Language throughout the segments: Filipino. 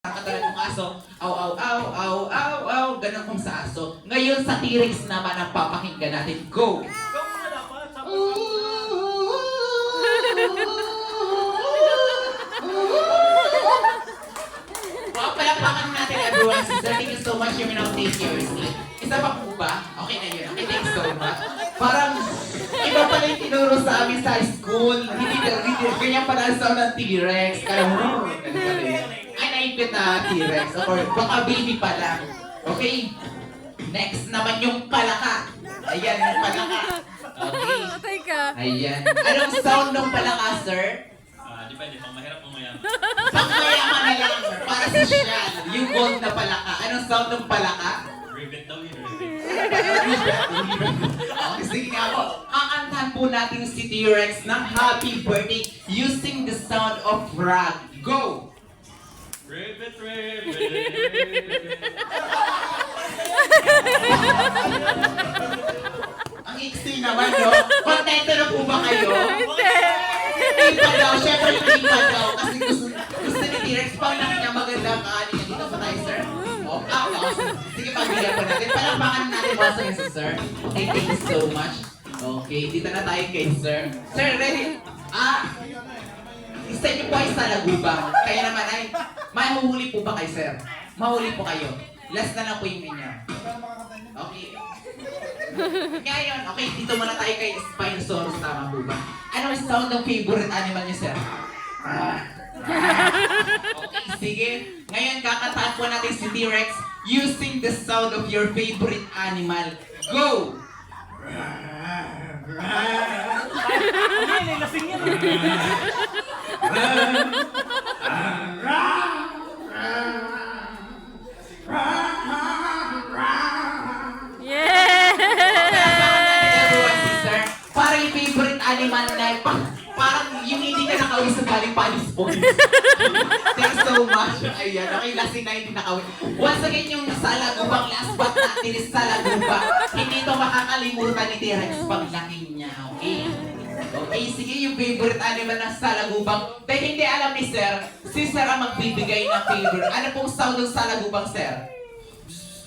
Nakatala ng aso, aw, aw, aw, aw, aw, aw, ganun kung sa aso. Ngayon sa T-Rex naman ang papakinggan natin. Go! Wow, palapakan natin everyone. Sister, thank you so much. You may now take seriously. Isa pa po ba? Okay na yun. Okay, thanks so much. Parang iba pala yung tinuro sa amin sa school. Hindi ganyan pala ang sound ng T-Rex. Kaya ay naipit na T-Rex. Or baka baby pa lang. Okay? Next naman yung palaka. Ayan, yung palaka. Okay. Teka. Ayan. Anong sound ng palaka, sir? Depende, pang mahirap o mayaman. Pangmayaman na lang, para sa siya. Yung gold na palaka. Anong sound ng palaka? Rivet daw yun, Okay, sige nga po. Kakantahan po natin si T-Rex ng happy birthday using the sound of frog. Go! Rivet, rivet, Ang iksi naman, no? Kontento na po ba kayo? Hindi pa daw. Siyempre hindi pa daw. Kasi gusto ni T-Rex pang niya magandang kaani niya. Dito pa tayo, sir. Sige, pagbilan po natin. Palampakan natin basa niya si sir. Okay, thank you so much. Okay, dito na tayo kay sir. Sir, ready? Isa niyo po ay sa lagubang. Kaya naman ay, mahuhuli po ba kay sir? Mahuli po kayo. Last na lang po yung inyo. Okay. Ngayon, okay, dito muna tayo kay Spinosaurus. Tama po ba? Ano ang sound ng favorite animal niyo, sir? Okay, sige. Ngayon, kakantahan po natin si T-Rex using the sound of your favorite animal. Go! Parang yung favorite animal na parang yung hindi ka nakawin sa galing Panis Point. Thanks so much. Ayan, okay, last na hindi nakawin. Once again, yung salagubang last but not least salagubang. Hindi ito makakalimutan ni T-Rex paglaki niya, okay? Okay, sige, yung favorite animal ng salagubang. Dahil hindi alam ni Sir, si Sir ang magbibigay ng favorite. Ano pong sound ng salagubang, Sir?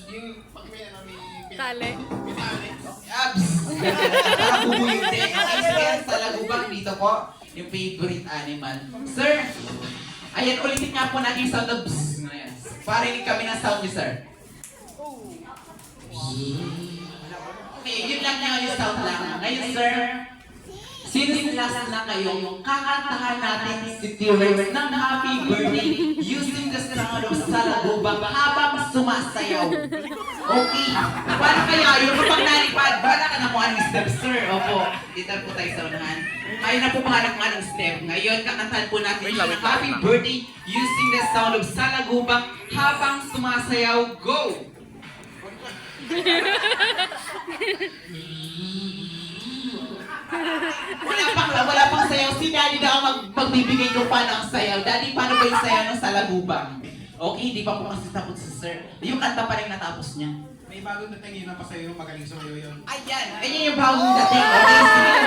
Yung Tali. Abs! Parang bubuyute. Okay, sige, salagubang dito po. Yung favorite animal. Sir, ayan, ulitin nga po natin yung sound of bzzz. Ayan. Parinig kami ng sound niyo, sir. Okay, yun lang na yung sound lang. Ngayon, sir, since last na kayo, kakantahan natin si T-Rex ng happy birthday using the sound of salagubang habang sumasayaw. Okay. Para kaya yung kapag nalipad, bala ka na kung anong step, sir. Opo. Dito po tayo sa unahan. Kayo na po mahanap kung anong step. Ngayon, kakantahan po natin yung happy birthday using the sound of salagubang habang sumasayaw. Go! Wala pang sayaw. Si Daddy daw magbibigay kung paano ang sayaw. Daddy, paano ba yung sayaw ng salagubang? Okay, hindi pa po kasi tapos si sir. Yung kanta pa rin natapos niya. May bagong dating yun na pasayo, magaling sumayo yun. Ayan! Ayan yung bagong dating. Okay, sige.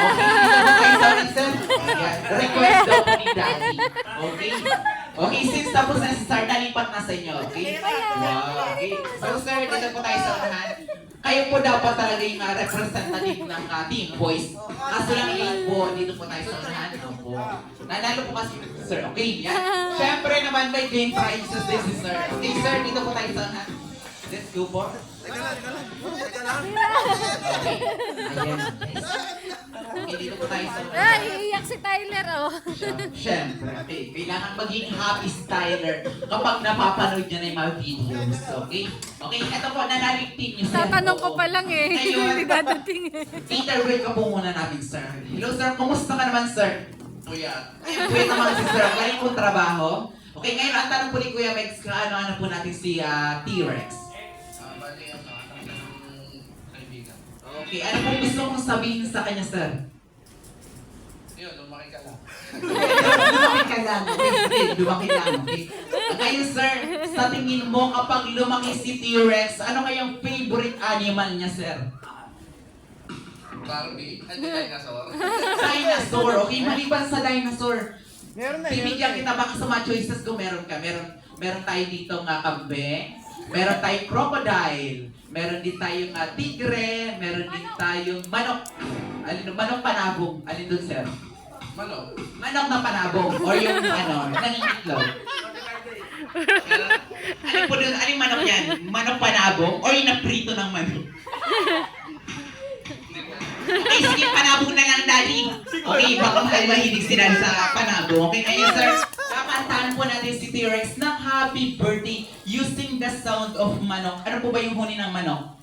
Okay, dito po kayo sa ulit, sir. Ayan. Request daw po ni Daddy. Okay? Okay, since tapos na si Sir, nalipat na sa inyo, okay? Wow, okay. So, sir, dito po tayo sa unahan. Kayo po dapat talaga yung representative ng Team Boys. Kaso lang yun po, dito po tayo sa unahan. Opo. Nanalo po kasi, sir, okay? Yan. Siyempre naman may game prizes din si sir. Okay, sir, dito po tayo sa unahan. Let's go po. Okay. Ayan. Okay, dito po tayo sa unahan. Ay, iiyak si Tyler, oh. Siyempre, okay. Kailangan maging happy styler kapag napapanood niya na yung mga videos. Okay? Okay, ito po, nanalo yung team niyo, sir. Tatanong ko pa lang eh. Ngayon, Hindi dadating eh. Peter, welcome po muna natin, sir. Hello, sir. Kumusta ka naman, sir? Kuya. Kuya naman si sir. Galing pong trabaho. Okay, ngayon, ang tanong po ni Kuya Mex, ano po natin si T-Rex. Bali, ang nakatang ng kaibigan. Okay, ano po gusto mong sabihin sa kanya, sir? Yun, lumaki ka lang. Lumaki ka lang. Okay, sige, lumaki lang. Okay. Ngayon, sir, sa tingin mo, kapag lumaki si T-Rex, ano kayang favorite animal niya, sir? Barbie, hindi dinosaur. Dinosaur. Okay, maliban sa dinosaur, Meron na, Bibigyan kita baka sa mga choices ko meron ka. Meron tayo dito nga kambing, meron tayong crocodile, meron din tayong tigre, meron din tayong manok. Manok panabong. Alin dun, sir? Manok. Manok na panabong or yung nangingitlog. Alin manok yan? Manok panabong or yung naprito ng manok? Okay, sige, panabong na lang, Daddy. Okay, baka mahilig sila sa panabong. Okay, ngayon, sir, kakantahan po natin si T-Rex ng happy birthday using the sound of manok. Ano po ba yung huni ng manok?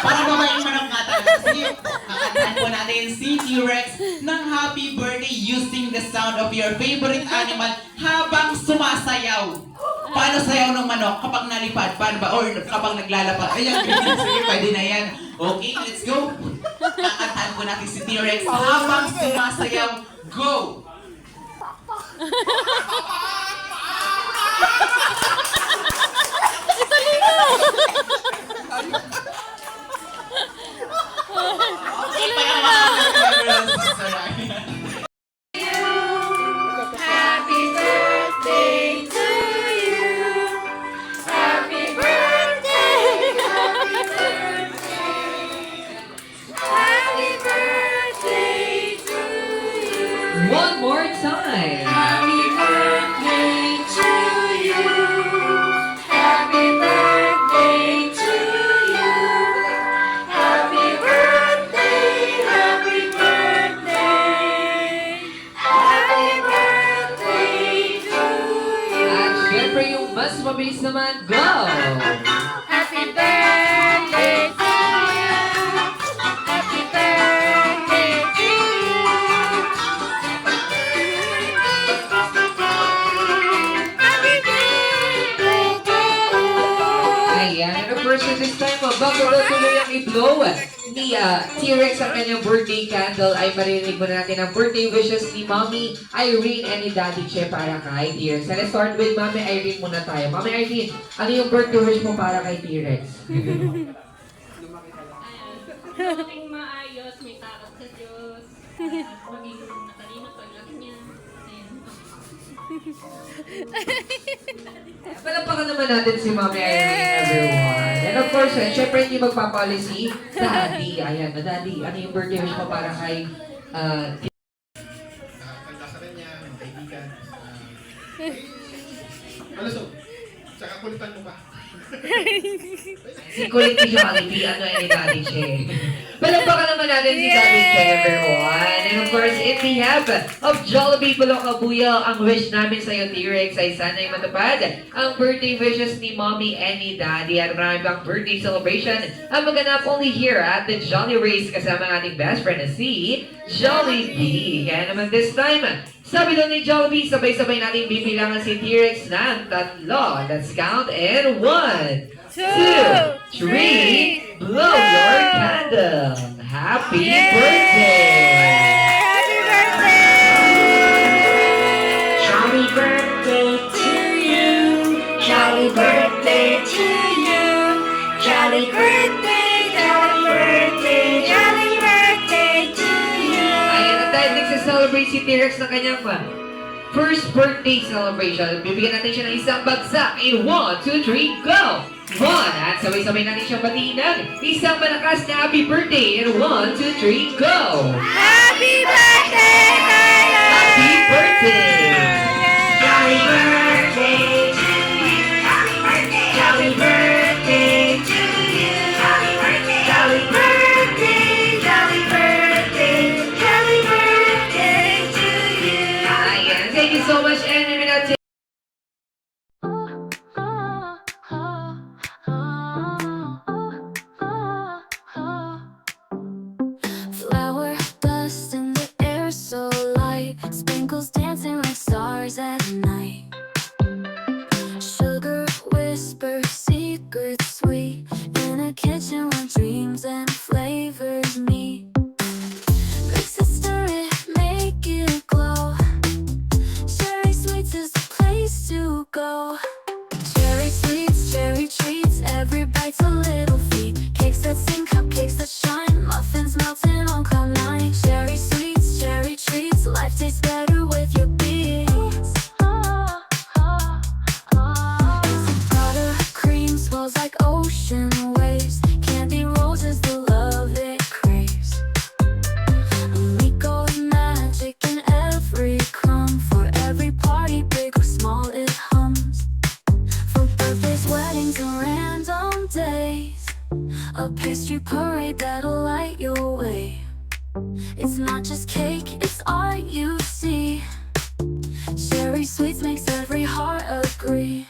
Para ba yung manok nga talaga? Sige, kakantahan po natin si T-Rex ng happy birthday using the sound of your favorite animal habang sumasayaw. Paano sayaw ng manok kapag nalipad? Paano ba? Or kapag naglalapad? Ayan, sige, pwede na yan. Okay, let's go. Kakantahan po natin si T-Rex habang sumasayaw. Go! Okay, pa yung mga Happy birthday to you. Happy birthday. Happy birthday. Happy birthday to you. One more time. Happy birthday to you. Happy birthday to you. Happy birthday. Happy birthday. Happy birthday to you. At syempre yung mas mabilis naman, go! Happy birthday to you. Happy birthday to you. Happy birthday to you. Ayan, and of course, at this time, bago daw tuloy ang i-blow ni T-Rex ang kanyang birthday candle, ay marinig mo na natin ang birthday wishes ni Mommy Irene and ni Daddy Che para kay T-Rex. So let's start with Mommy Irene muna tayo. Mommy Irene, ano yung birthday wish mo para kay T-Rex? Maging maayos, may takot sa Diyos. Maging matalino paglaki niya. Ayan. Palapakan naman natin si Mommy Irene, everyone. And of course, syempre hindi magpapolicy, Daddy. Ayan, Daddy, ano yung birthday wish mo para kay Kalakaran niya, mga kaibigan. Malusog. Tsaka kulitan mo pa. si Kulit ni Jollibee, ano yan ni Daddy Che. Palapakan naman natin si Daddy Che, everyone. And of course, in behalf of Jollibee Bulok-Kabuyal, ang wish namin sa iyo, T-Rex, ay sana'y matupad ang birthday wishes ni Mommy and ni Daddy. At marami pang birthday celebration ang maganap only here at the Jolly Race kasama ang ating best friend na si Jollibee. Kaya naman this time, sabi daw ni Jollibee, sabay-sabay natin bibilangan si T-Rex ng 3. Let's count in 1, 2, 3, blow your candle. Happy birthday! Happy birthday! Jolly birthday to you. Jolly birthday to you. Jolly birthday, jolly birthday, jolly birthday to you. Ayan, at dahil nagsaselebrate si T-Rex ng kanyang first birthday celebration, bibigyan natin siya ng isang bagsak in 1, 2, 3, go! 1, at sabay-sabay natin siyang batiin ng isang malakas na happy birthday in 1, 2, 3, go! Happy birthday, Tyler! Happy birthday! Jolly birthday to you. Jolly birthday to you. Jolly birthday, jolly birthday, jolly birthday, jolly birthday to you. Ayan, thank you so much, and we're gonna take Flower dust in the air so light, sprinkles dancing like stars at night. Sugar whispers secrets sweet in a kitchen where dreams and flavors meet. Mix history, make it glow. Cherry sweets is the place to go. Cherry sweets, cherry treats, every bite's a little feat. Cakes that sing, cupcakes that shine, muffins melting on cloud nine. Cherry sweets, cherry treats. evenings and random days. A pastry parade that'll light your way. It's not just cake, it's art you see. Cherry sweets makes every heart agree.